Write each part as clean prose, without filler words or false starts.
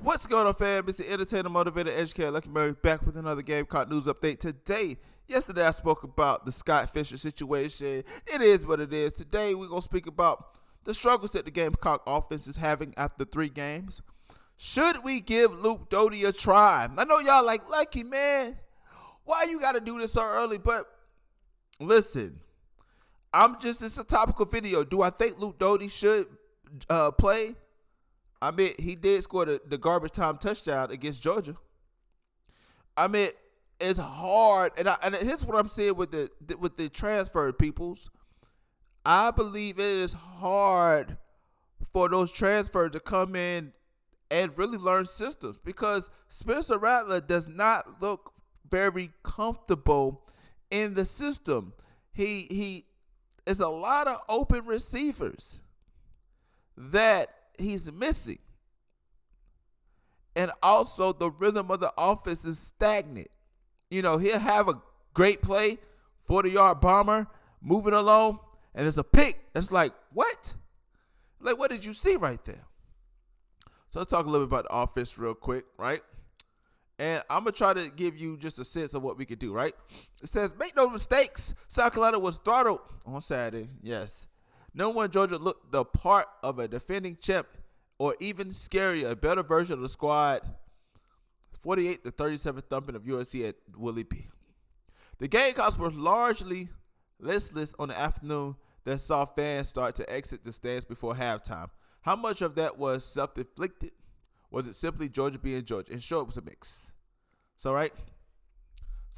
What's going on, fam? It's the entertainer, motivator, educator, Lucky Murray, back with another Gamecock news update. Yesterday I spoke about the Scott Fisher situation. It is what it is. Today we're going to speak about the struggles that the Gamecock offense is having after 3 games. Should we give Luke DOTY a try? I know y'all like, Lucky, man, why you got to do this so early? But listen, it's a topical video. Do I think Luke DOTY should play? I mean, he did score the garbage time touchdown against Georgia. I mean, it's hard, and here's what I'm saying with the transfer peoples. I believe it is hard for those transfers to come in and really learn systems because Spencer Rattler does not look very comfortable in the system. He is a lot of open receivers that he's missing. And also the rhythm of the offense is stagnant. You know, he'll have a great play, 40-yard bomber, moving along, and it's a pick. It's like, what? Like, what did you see right there? So let's talk a little bit about the offense real quick, right? And I'm going to try to give you just a sense of what we could do, right? It says, make no mistakes. South Carolina was throttled on Saturday, yes. No one in Georgia looked the part of a defending champ or even scarier, a better version of the squad. 48-37 thumping of USC at Williams-Brice. The Gamecocks were largely listless on the afternoon that saw fans start to exit the stands before halftime. How much of that was self-inflicted? Was it simply Georgia being Georgia? In short, it was a mix. So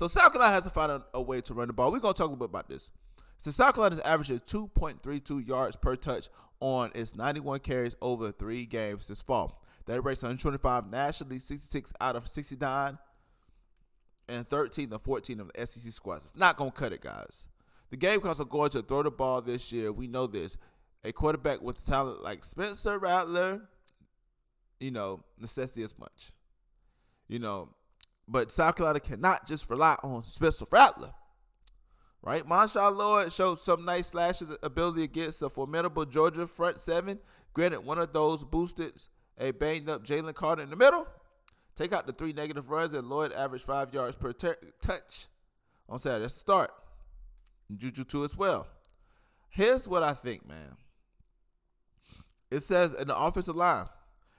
South Carolina has to find a way to run the ball. We're going to talk a little bit about this. So South Carolina's averaging 2.32 yards per touch on its 91 carries over 3 games this fall. That rates 125 nationally, 66 out of 69, and 13 to 14 of the SEC squads. It's not going to cut it, guys. The Gamecocks are going to throw the ball this year. We know this. A quarterback with talent like Spencer Rattler, necessity as much. But South Carolina cannot just rely on Spencer Rattler. Right, Marshawn Lloyd showed some nice slashes ability against a formidable Georgia front 7. Granted, one of those boosted a banged-up Jalen Carter in the middle. Take out the 3 negative runs, and Lloyd averaged 5 yards per touch on Saturday. That's the start. And Juju too as well. Here's what I think, man. It says in the offensive line,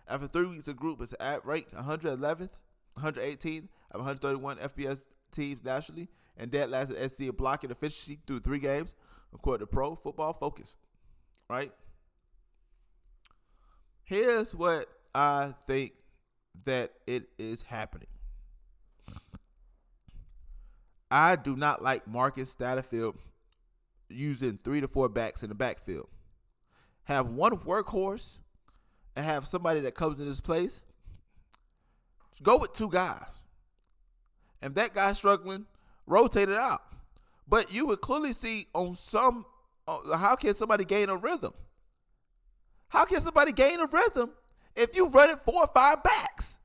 after 3 weeks of group, it's ranked 111th, 118 of 131 FBS teams nationally, and dead last at SC in blocking efficiency through 3 games, according to Pro Football Focus. Right? Here's what I think that it is happening. I do not like Marcus Satterfield using 3 to 4 backs in the backfield. Have one workhorse and have somebody that comes in his place. Go with 2 guys. If that guy's struggling, rotate it out. But you would clearly see on some, how can somebody gain a rhythm? How can somebody gain a rhythm if you run it 4 or 5 backs?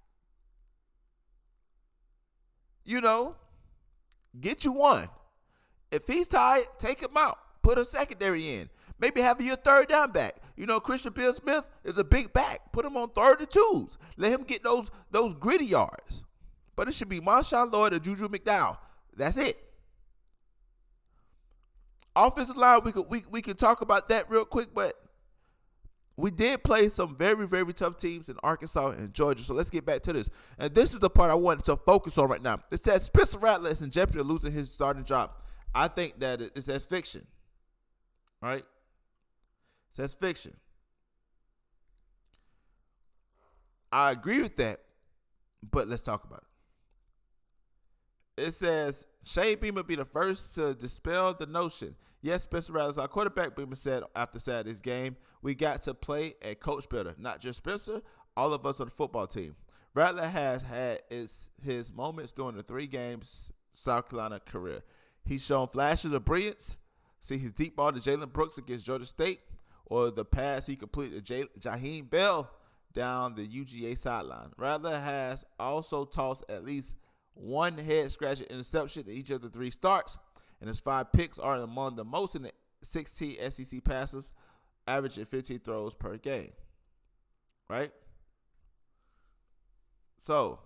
Get you one. If he's tired, take him out. Put a secondary in. Maybe have your 3rd down back. Christian Bill Smith is a big back. Put him on 3rd and 2s. Let him get those gritty yards. But it should be Marshawn Lloyd or Juju McDowell. That's it. Offensive line, we could talk about that real quick, but we did play some very, very tough teams in Arkansas and Georgia. So let's get back to this. And this is the part I wanted to focus on right now. It says Spencer Rattler is in jeopardy of losing his starting job. I think that it says fiction. Right? It says fiction. I agree with that, but let's talk about it. It says, Shane Beamer be the first to dispel the notion. Yes, Spencer Rattler is our quarterback, Beamer said after Saturday's game. We got to play and coach better. Not just Spencer, all of us on the football team. Rattler has had his moments during the 3 games South Carolina career. He's shown flashes of brilliance. See his deep ball to Jalen Brooks against Georgia State, or the pass he completed to Jaheim Bell down the UGA sideline. Rattler has also tossed at least 1 head-scratching interception in each of the 3 starts, and his 5 picks are among the most in the 16 SEC passers, averaging 15 throws per game. Right? So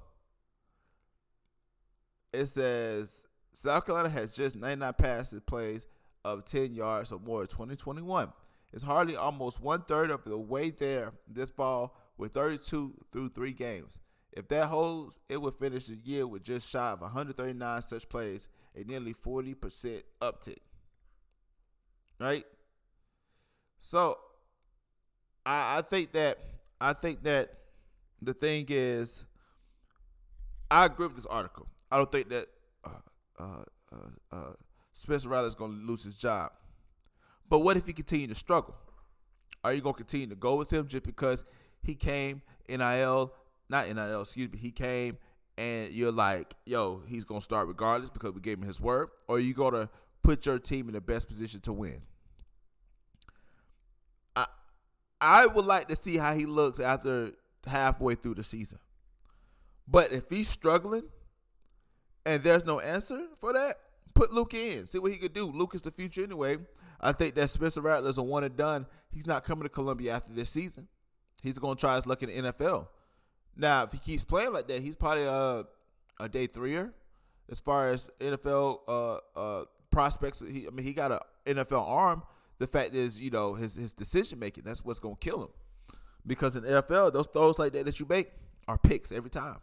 it says South Carolina has just 99 passes plays of 10 yards or more in 2021. It's hardly almost 1/3 of the way there this fall with 32 through 3 games. If that holds, it would finish the year with just shy of 139 such plays, a nearly 40% uptick. Right? So I think that the thing is, I agree with this article. I don't think that Spencer Rattler is going to lose his job. But what if he continues to struggle? Are you going to continue to go with him just because he came he came and you're like, yo, he's going to start regardless because we gave him his word? Or are you going to put your team in the best position to win? I would like to see how he looks after halfway through the season. But if he's struggling and there's no answer for that, put Luke in. See what he could do. Luke is the future anyway. I think that Spencer Rattler is a one and done. He's not coming to Columbia after this season. He's going to try his luck in the NFL. Now, if he keeps playing like that, he's probably a day threer as far as NFL prospects. He got an NFL arm. The fact is, his decision making, that's what's going to kill him. Because in the NFL, those throws like that you make are picks every time.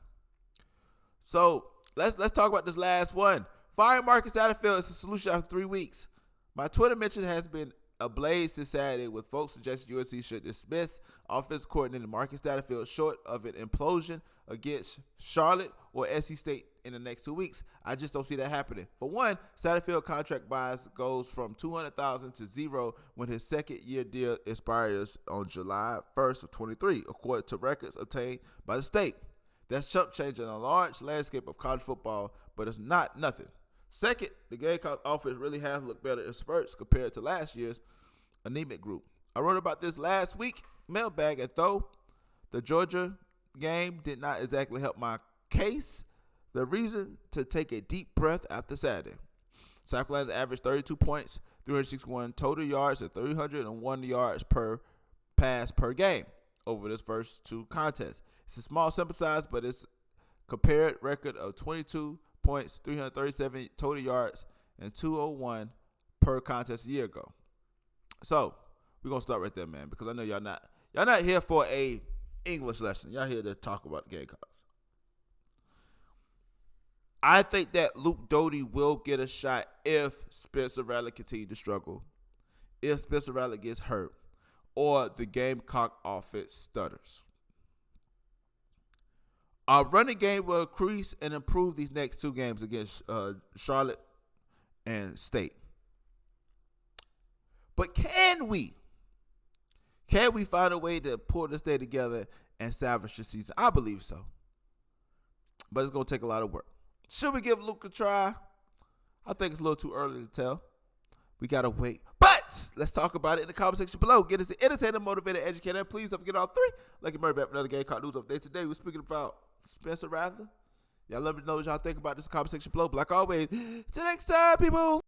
So let's talk about this last one. Firing Marcus Satterfield is a solution after 3 weeks. My Twitter mention has been ablaze since Saturday, with folks suggesting USC should dismiss offensive coordinator Marcus Satterfield short of an implosion against Charlotte or SC State in the next 2 weeks. I just don't see that happening. For one, Satterfield contract buys goes from $200,000 to zero when his second-year deal expires on July 1st of 23, according to records obtained by the state. That's chump change in a large landscape of college football, but it's not nothing. Second, the Gamecocks offense really has looked better in spurts compared to last year's anemic group. I wrote about this last week, mailbag, and though the Georgia game did not exactly help my case, the reason to take a deep breath after Saturday. South Carolina averaged 32 points, 361 total yards, and 301 yards per pass per game over this first 2 contests. It's a small sample size, but it's compared record of 22 points, 337 total yards, and 201 per contest a year ago. So we're gonna start right there, man, because I know y'all not here for a English lesson. Y'all here to talk about the Gamecocks. I think that Luke Doty will get a shot if Spencer Rattler continues to struggle, if Spencer Rattler gets hurt, or the Gamecock offense stutters. Our running game will increase and improve these next 2 games against Charlotte and State. But can we find a way to pull this thing together and salvage the season? I believe so. But it's going to take a lot of work. Should we give Luke a try? I think it's a little too early to tell. We got to wait. But let's talk about it in the comment section below. Get us an entertainer, motivated, educator, and please don't forget all 3. Like Murray back with another Gamecock News Update. Today we're speaking about Spencer Rattler. Y'all let me know what y'all think about this in the comment section below. But like always, till next time, people.